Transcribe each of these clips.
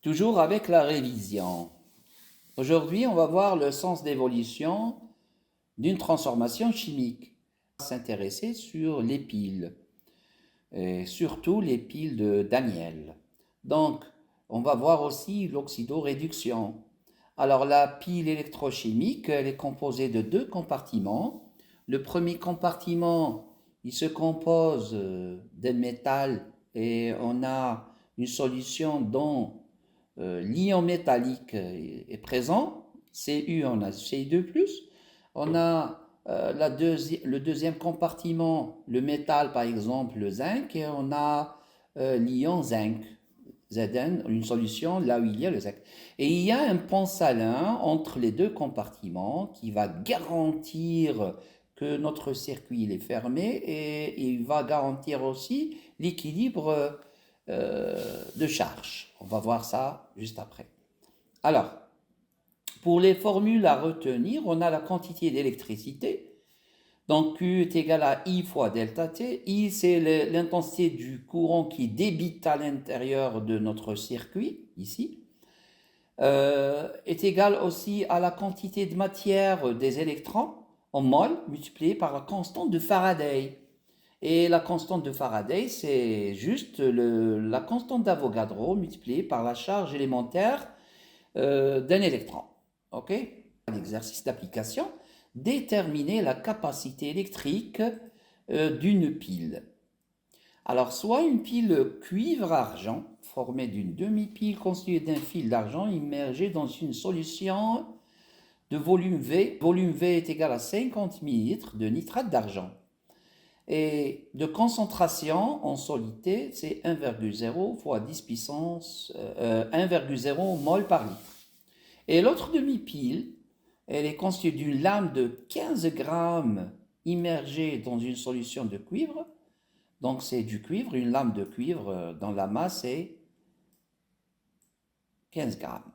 Toujours avec la révision. Aujourd'hui, on va voir le sens d'évolution d'une transformation chimique. On va s'intéresser sur les piles, et surtout les piles de Daniel. Donc, on va voir aussi l'oxydoréduction. Alors, la pile électrochimique, elle est composée de deux compartiments. Le premier compartiment, il se compose d'un métal et on a une solution dont l'ion métallique est présent, Cu, on a Ci2+, on a le deuxième compartiment, le métal par exemple, le zinc, et on a l'ion zinc, Zn, une solution là où il y a le zinc. Et il y a un pont salin entre les deux compartiments qui va garantir que notre circuit est fermé et il va garantir aussi l'équilibre de charge. On va voir ça juste après. Alors, pour les formules à retenir, on a la quantité d'électricité. Donc Q est égal à I fois delta T. I, c'est l'intensité du courant qui débite à l'intérieur de notre circuit, ici. Est égal aussi à la quantité de matière des électrons en mol multiplié par la constante de Faraday. Et la constante de Faraday, c'est juste la constante d'Avogadro multipliée par la charge élémentaire d'un électron. Ok? L'exercice d'application, déterminer la capacité électrique d'une pile. Alors, soit une pile cuivre-argent, formée d'une demi-pile constituée d'un fil d'argent immergé dans une solution de volume V. Volume V est égal à 50 ml de nitrate d'argent. Et de concentration en solidité, c'est 1,0 fois 10 puissance 1,0 mol par litre. Et l'autre demi-pile, elle est constituée d'une lame de 15 grammes immergée dans une solution de cuivre. Donc c'est du cuivre, une lame de cuivre dont la masse est 15 grammes.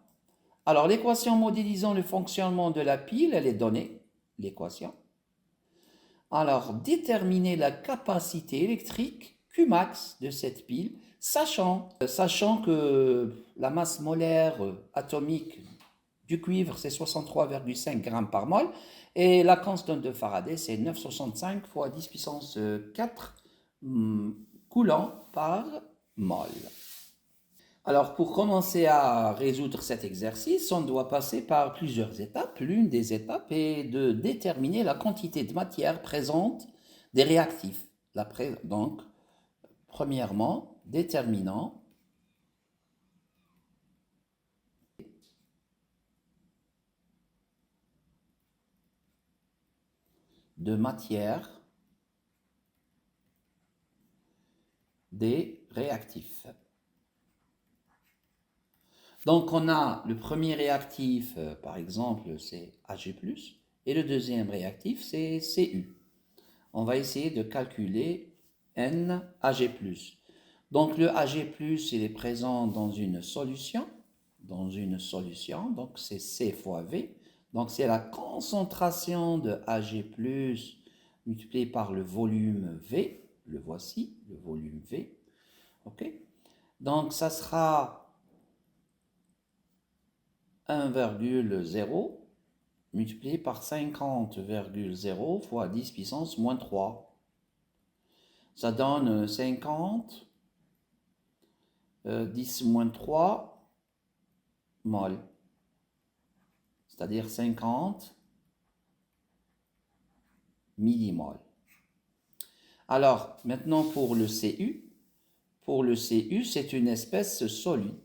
Alors l'équation modélisant le fonctionnement de la pile, elle est donnée, l'équation. Alors, déterminer la capacité électrique Qmax de cette pile, sachant que la masse molaire atomique du cuivre, c'est 63,5 grammes par mol, et la constante de Faraday, c'est 9,65 fois 10 puissance 4 coulombs par mol. Alors, pour commencer à résoudre cet exercice, on doit passer par plusieurs étapes. L'une des étapes est de déterminer la quantité de matière présente des réactifs. Donc, premièrement, déterminant de matière des réactifs. Donc, on a le premier réactif, par exemple, c'est Ag+, et le deuxième réactif, c'est Cu. On va essayer de calculer NAG+. Donc, le Ag+, il est présent dans une solution, donc c'est C fois V. Donc, c'est la concentration de Ag+, multipliée par le volume V. Le voici, le volume V. OK? Donc, ça sera 1,0 multiplié par 50,0 fois 10 puissance moins 3. Ça donne 50, 10 moins 3 mol. C'est-à-dire 50 millimoles. Alors, maintenant pour le Cu. Pour le Cu, c'est une espèce solide.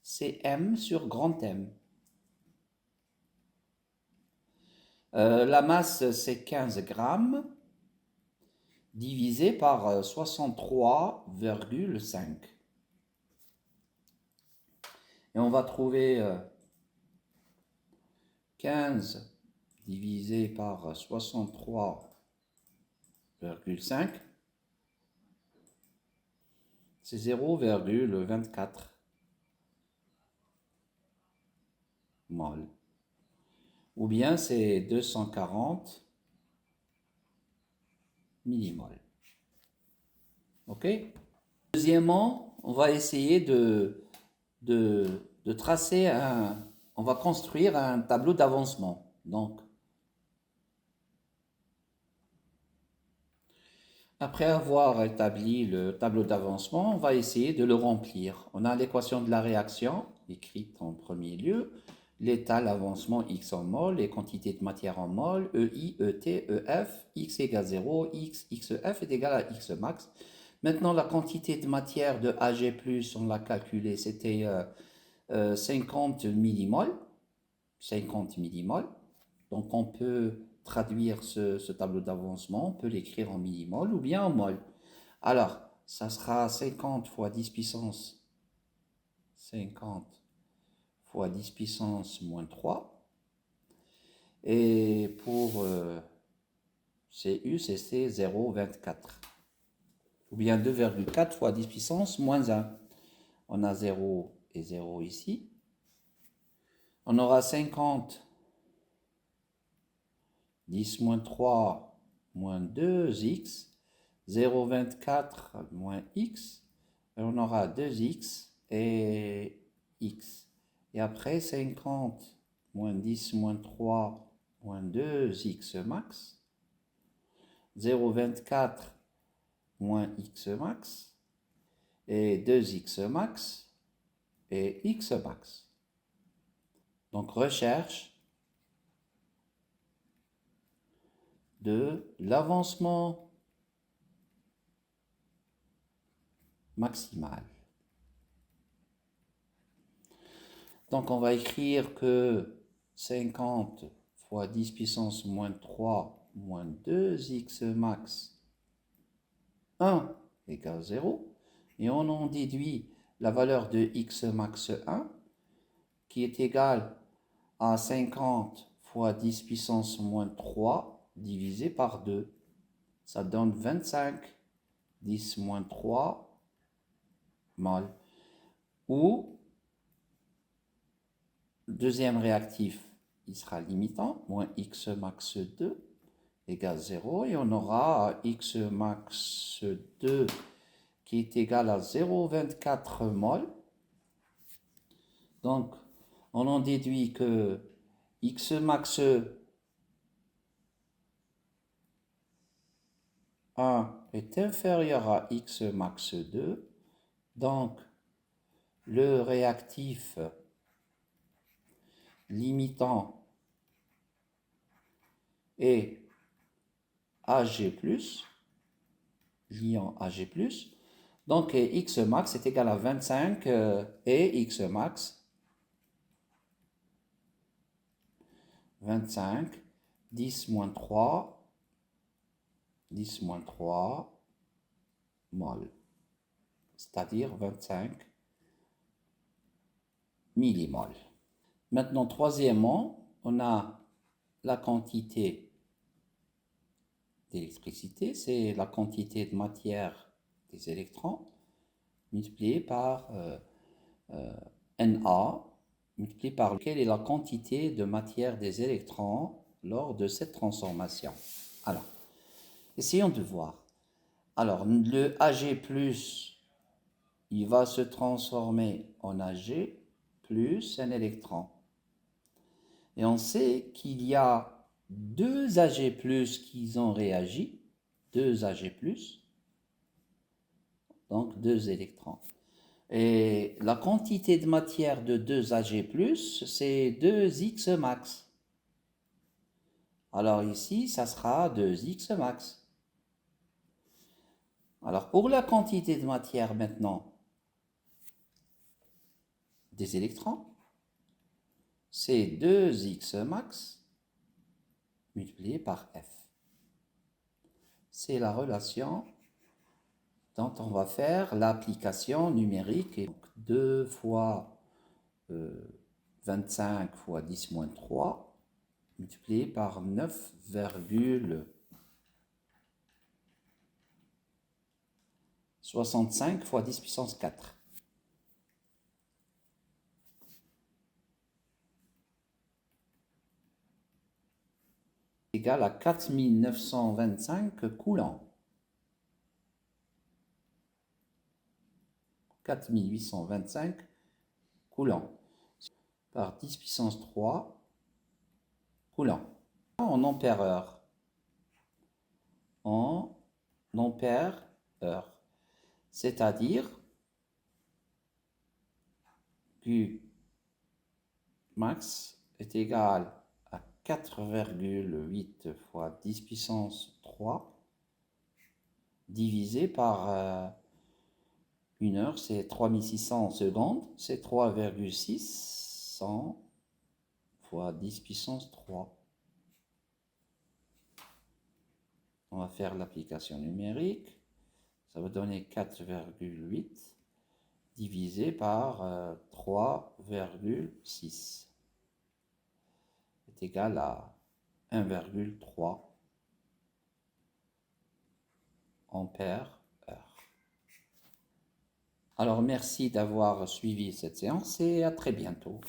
C'est M sur grand M. La masse, c'est 15 grammes divisé par 63,5. Et on va trouver 15 divisé par 63,5. C'est 0,24 mol. Ou bien c'est 240 millimoles. OK? Deuxièmement, on va essayer de de tracer on va construire un tableau d'avancement. Donc, après avoir établi le tableau d'avancement, on va essayer de le remplir. On a l'équation de la réaction, écrite en premier lieu, l'état, l'avancement x en mol, les quantités de matière en mol, EI, ET, EF, x égale 0, xef est égal à x max. Maintenant, la quantité de matière de Ag+, on l'a calculé, c'était 50 millimoles. 50 millimoles. Donc, on peut traduire ce tableau d'avancement, on peut l'écrire en millimoles ou bien en mol. Alors, ça sera 50 fois 10 puissance 50 fois 10 puissance moins 3. Et pour CU, c'est 0,24. Ou bien 2,4 fois 10 puissance moins 1. On a 0 et 0 ici. On aura 50, 10 moins 3, moins 2x, 0,24 moins x, et on aura 2x et x. Et après 50 moins 10 moins 3 moins 2x max, 0,24 moins x max, et 2x max, et x max. Donc recherche de l'avancement maximal. Donc on va écrire que 50 fois 10 puissance moins 3 moins 2x max 1 égale 0. Et on en déduit la valeur de x max 1 qui est égale à 50 fois 10 puissance moins 3 divisé par 2. Ça donne 25 10 moins 3 mol. Ou, deuxième réactif, il sera limitant, moins x max 2 égale 0. Et on aura x max 2 qui est égal à 0,24 mol. Donc, on en déduit que x max 1 est inférieur à x max 2. Donc, le réactif limitant est Ag+, liant Ag+. Donc, x max est égal à 25 et x max 25, 10 moins 3, 10 moins 3 mol, c'est-à-dire 25 millimoles. Maintenant, troisièmement, on a la quantité d'électricité, c'est la quantité de matière des électrons multipliée par Na, multiplié par lequel est la quantité de matière des électrons lors de cette transformation. Alors, essayons de voir. Alors, le Ag+, il va se transformer en Ag plus un électron. Et on sait qu'il y a deux Ag+, qui ont réagi, deux Ag+, donc deux électrons. Et la quantité de matière de 2 Ag+, c'est 2x max. Alors ici, ça sera 2x max. Alors pour la quantité de matière maintenant des électrons, c'est 2x max multiplié par F. C'est la relation dont on va faire l'application numérique. Et donc 2 fois 25 fois 10 moins 3 multiplié par 9,65 fois 10 puissance 4. Égal à 4925 coulombs. 4825 coulomb par 10 puissance 3 coulomb. En ampère-heure. En ampère-heure. C'est-à-dire Q max est égal à 4,8 fois 10 puissance 3 divisé par 1 heure, c'est 3600 secondes, c'est 3,600 fois 10 puissance 3. On va faire l'application numérique, ça va donner 4,8 divisé par 3,6 est égal à 1,3 ampères heure. Alors merci d'avoir suivi cette séance et à très bientôt.